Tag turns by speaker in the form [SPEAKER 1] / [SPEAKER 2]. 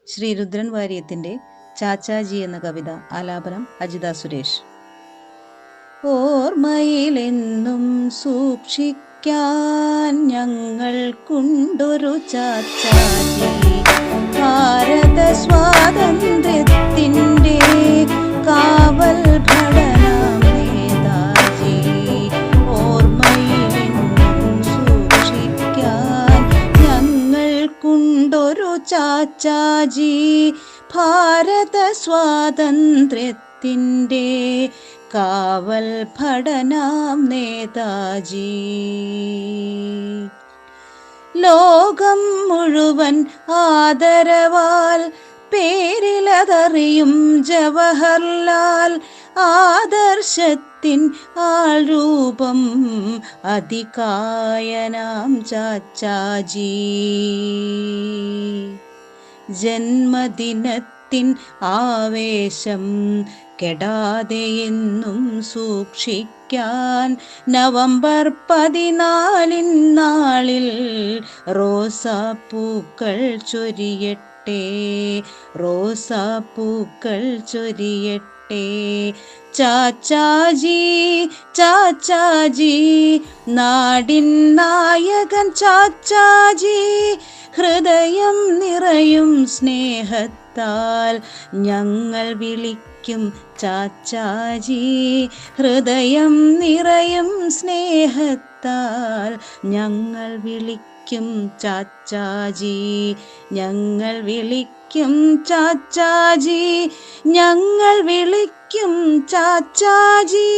[SPEAKER 1] ശ്രീ രുദ്രൻ വാര്യത്തിൻ്റെ ചാച്ചാജി എന്ന കവിത. ആലാപനം അജിത സുരേഷ്. ഓർമ്മയിലെന്നും സൂക്ഷിക്കാൻ ഞങ്ങൾക്കുണ്ടൊരു ചാച്ചാജി, ഭാരത സ്വാതന്ത്ര്യത്തിൻ്റെ കാവൽ ഭടനാം നേതാജി. ഓർമ്മയിലെന്നും സൂക്ഷിക്കാൻ ഞങ്ങൾക്കുണ്ടൊരു ചാച്ചാജി, ഭാരത സ്വാതന്ത്ര്യത്തിൻ്റെ കാവൽ ഭടനാം നേതാജി. ലോകം മുഴുവൻ ആദരവാൽ പേരിലതറിയും ജവഹർലാൽ, ആദർശത്തിൻ ആൾരൂപം അതികായനാം ചാച്ചാജി. ജന്മദിനത്തിൻ ആവേശം കെടാതെയെന്നും സൂക്ഷിക്കാൻ നവംബർ 14 നാളിൽ റോസാപ്പൂക്കൾ ചൊരിയട്ടെ, റോസാപ്പൂക്കൾ ചൊരിയട്ടെ. ചാച്ചാജി ചാച്ചാജി നാടിൻ നായകൻ ചാച്ചാജി, ഹൃദയം നിറയും സ്നേഹത്താൽ ഞങ്ങൾ വിളിക്കും ചാച്ചാജി, ഹൃദയം നിറയും സ്നേഹത്താൽ ഞങ്ങൾ വിളിക്കും ചാച്ചാജി, ഞങ്ങൾ വിളിക്കും ചാച്ചാജി, ഞങ്ങൾ വിളിക്കും ചാച്ചാജി.